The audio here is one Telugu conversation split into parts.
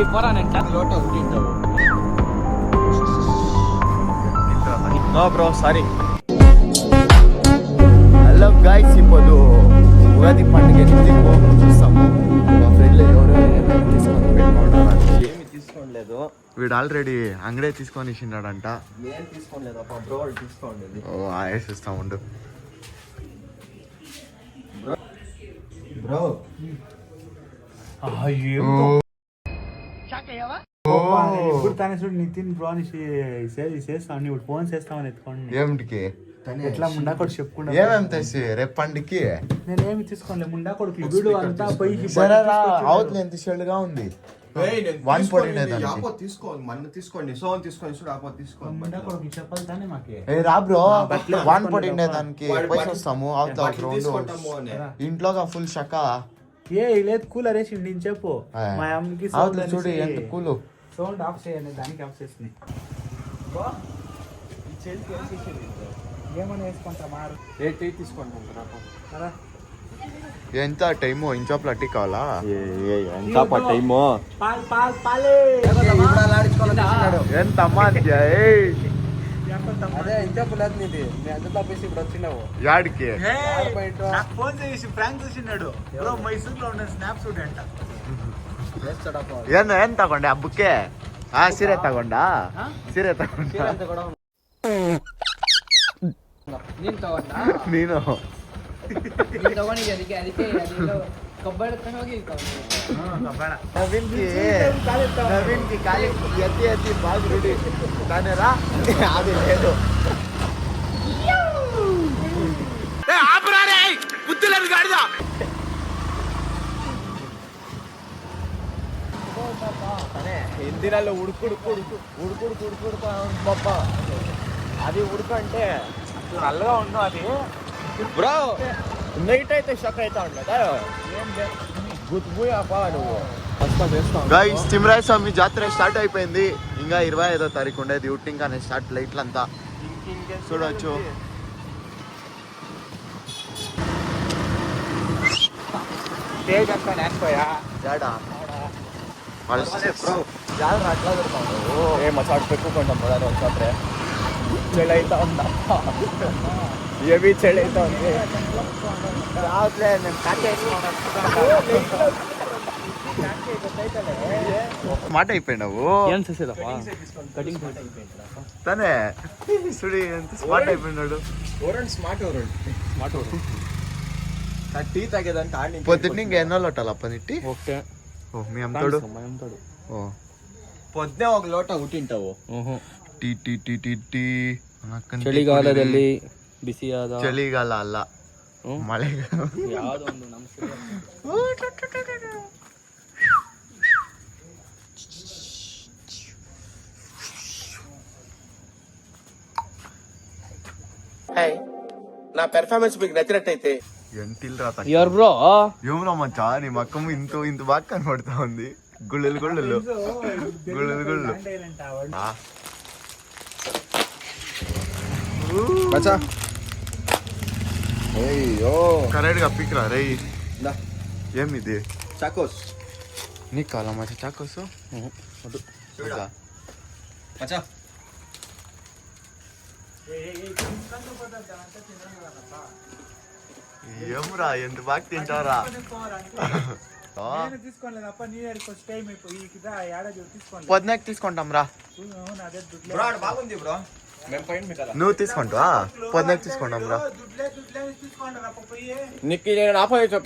లోట ಹುಟ್ಟಿದ್ದವು no bro sorry. Hello guys, ఇప్పుడు ఉగాది పండుగ చూస్తాము. మా ఫ్రెండ్లు ఎవరెవరు ఏమేమి తీసుకొని పెట్టుకుంటారు. ఏమి తీసుకోలేదు, వీడు ఆల్రెడీ అంగడే తీసుకొని ఇచ్చినాడంట. నేను తీసుకోలేదు అప్ప, బ్రో వాళ్ళు తీసుకోండి. ఓ వేసిస్తా ఉండు బ్రో. ఇప్పుడు తన చూడు నితిన్ బ్రో అని చేస్తాను, ఇప్పుడు ఫోన్ చేస్తామని ఎత్తుకోండి. ఏమిటికి ఎట్లా ముండా కొడుకు చెప్పుకుంటా ఏమేమి తెసి రేపు పండుగకి నేనేమి తీసుకోలే. ముండా కొడుకు వీడు అంతా పోయి అవుతుంది. ఎంత షెల్గా ఉంది. వన్ పడినది తీసుకోండి, సోన్ తీసుకొని చూడు. ఆపో తీసుకోండి, ముండా కొడుకు చెప్పాలి తానే మాకే. రా బ్రో, వన్ పడినే దానికి పోయి వస్తాము. అవుతావు ఇంట్లోగా ఫుల్ షక. ఏ లేదు, కూలర్ వేసి నేను చెప్పు. మా అమ్మకి చూడు ఎంత కూలు. సౌండ్ ఆఫ్ చేయండి, దానికి ఆఫ్ చేసింది. ఏమని వేసుకుంటా మారు తీసుకుంటాం. ఎంత టైము ఇంచోప్ల టీ కావాలా? ఎంత టైము? ఎంత అదే ఇంచోపు లేదు నీది. నేను ఎంత తప్పేసి ఇప్పుడు వచ్చినావు యాడికి? ఫోన్ చేసి ఫ్రాంక్ చూసినాడు. మైసూర్ లో ఉన్న స్నాప్ షూట్ అంట. ಏನ್ ತಗೊಂಡೆ ಹಬ್ಬಕ್ಕೆ? ಸೀರೆ ತಗೊಂಡ? ಸೀರೆ ತಗೊಂಡ ನೀನು నవీన్కి ఖాళీ ఎత్తి ఎత్తి బాగా రెడీ దాని రా. అది లేదు, హిందీలలో ఉడుకుడు పప్ప. అది ఉడుకు అంటే నల్లగా ఉండు. అది బ్రో నైట్ అయితే షక్ అవుతా ఉండదా? గుర్తుపోయాపా నువ్వు. గైస్, తిమ్మరాయ స్వామి జాతర స్టార్ట్ అయిపోయింది. ఇంకా 25వ తారీఖు ఉండేది ఉట్టింగ్ అనే స్టార్ట్. లైట్లంతా చూడవచ్చు. స్టేజ్ అంతా నేర్పోయా జాడా జాతర అట్లా దొరుకుతావు. మసాడు పెట్టుకుంటాం కదా ఒకసారి. చెడు అవుతా ఉందా? ఏవి చెడు అవుతా ఉంది. మాట అయిపోయినావు తనే సుడి ఎంత స్మార్ట్ అయిపోయినాడు. టీ తాగేదానికి పొద్దున్న ఇంకా ఎన్నో లోటాలు అప్పనిట్టి. మీ అమ్మతోడు పొద్దునే ఒక లోట ಹುಟ್ಟಿಂಟಾವು. Tea tea tea tea tea ಚಳಿಗಾಲದಲ್ಲಿ ಬಿಸಿಯಾದ ಚಳಿಗಾಲ ಅಲ್ಲ, ಮಳೆಗಾಲ. ಯಾವುದೋ ಒಂದು ನಮ್ಮ నా పెర్ఫార్మెన్స్ మీకు నచ్చినట్టయితే ఎంతిల్రా ఎవరు బ్రో? ఏమరా మచ్చా, నీ మక్కము ఇంత బాగా కనబడతా ఉంది. గుళ్ళలు గుళ్ళలు గుళ్ళలు గుళ్ళు. కరెక్ట్ గా పిక్రా రై. ఏమిది? చాకోస్. నీకు కావాలా మచ్చా చాకోస్? మచ్చా ఏమరా ఎంత బాగా తింటారా? పొద్దునకి తీసుకుంటాం రా. బాగుంది బ్రో. నువ్వు తీసుకుంటా? పొద్దునకి తీసుకుంటాం రా.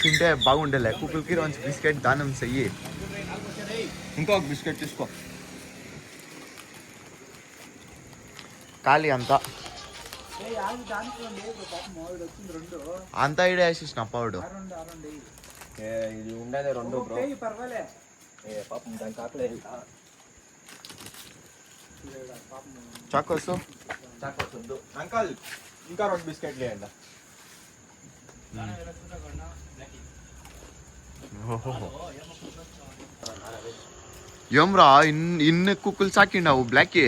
తింటే బాగుండేలే. కుక్కలకి రోజు బిస్కెట్ దానం చెయ్యి. ఇంకొక బిస్కెట్ తీసుకో. ఖాళీ అంతా అంతా ఐడియా వేసేసిన అప్పవాడు. ఇది ఉండేది రెండు బ్రో. పాపం దానికి ఆకలే. చాకోస్ వద్దు అంకల్, ఇంకా 2 బిస్కెట్లు వేయండి. ఏమ్రా ఇన్ని కుక్కలు సాకిండావు బ్లాక్?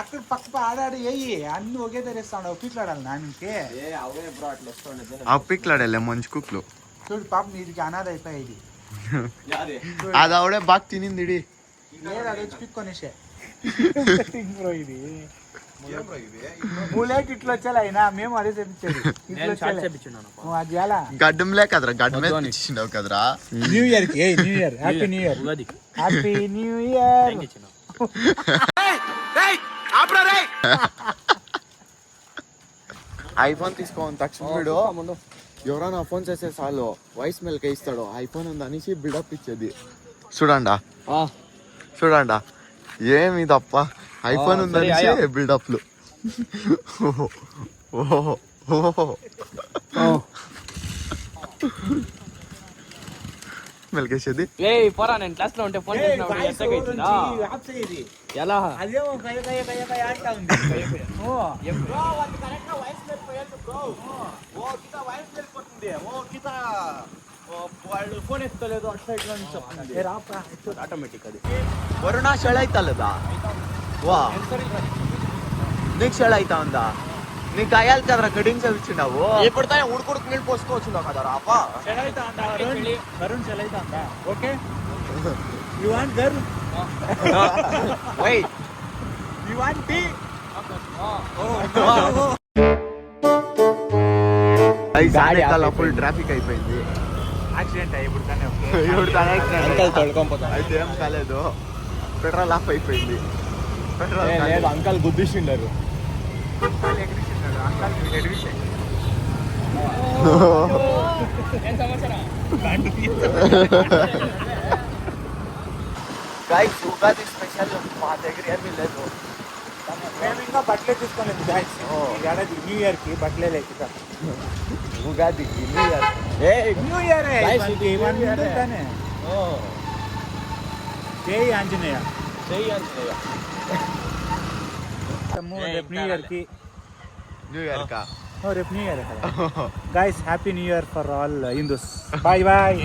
అక్కడ పక్క ఆడాడు ఏయి అన్ని ఒకే తెరేస్తాడు. పీట్లాడాలి నాన్నకి. ఆ పీక్లాడలే మంచి కుక్కలు. చూడు పాప నీటికి అనాథ అయిపోయాయి. అది ఆవిడే బాగా తినింది. లేదు అది వచ్చి పిక్కొనేసే బ్రో ఇది బుల్లెట్ ఇట్లా వచ్చేలా అయినా మేము అదే చెప్పించేది ఇట్లా వచ్చేలా నువ్వు అది ఎలా గడ్డంలే కదరా గడ్డ మీద ఇచ్చినావు కదరా. న్యూ ఇయర్ కి new year happy new year happy new year iPhone తీసుకోని తక్షణ వీడు ఎవరైనా ఫోన్ చేస్తే చాలు వాయిస్ మెల్కి ఇస్తాడు ఐఫోన్ ఉంది అనేసి బిల్డప్ ఇచ్చేది. చూడండా చూడండా ఏమి తప్ప ఐఫోన్ ఉందనేసి బిల్డప్లు. ఓహో మెల్కేసేది. పోరా నేను క్లాస్ లో ఉంటే ఫోన్ ఎలా అదేమో కయ కయ కయ కయ అంటా ఉంది ఫోన్ ఎత్తలేదు అట్లా ఇట్లా అని చెప్తుంది ఆటోమేటిక్ అది వరుణ ಶೆಳ ಐತಲ್ಲದ ವಾ నీకు ಶೆಳ ಐತಾ ఉందా నీకు అయ్యాలి కదరా కటింగ్ ఇచ్చినావు ఇప్పుడు తానే ఉడుకుడుకు నీళ్ళు పోసుకోవచ్చు కదరా అప్ప. చెలైతా అంట వరుణ్ చెలైతా అంట okay you want girl wait you want tea full traffic అయిపోయింది. యాక్సిడెంట్ అయ్యి ఇప్పుడు కానీ ఇప్పుడు తానే అంకల్ తొడుకోపోతా అయితే ఏం కాలేదు. పెట్రోల్ ఆఫ్ అయిపోయింది. పెట్రోల్ లేదు అంకల్ గుద్దిసిండారు. గైస్ ఉగాది స్పెషల్ మా దగ్గర ఏమీ లేదు. మేము ఇంకా బట్టలే తీసుకోలేదు గాయస్ ఏడాది న్యూ ఇయర్ కి బట్టలే లేక ఉగాదికి new year new year Guys, ఇది New Year. జై ఆంజనేయ రేపు న్యూ ఇయర్ కి న్యూ ఇయర్ కా రేపు new year guys happy new year for all Hindus bye bye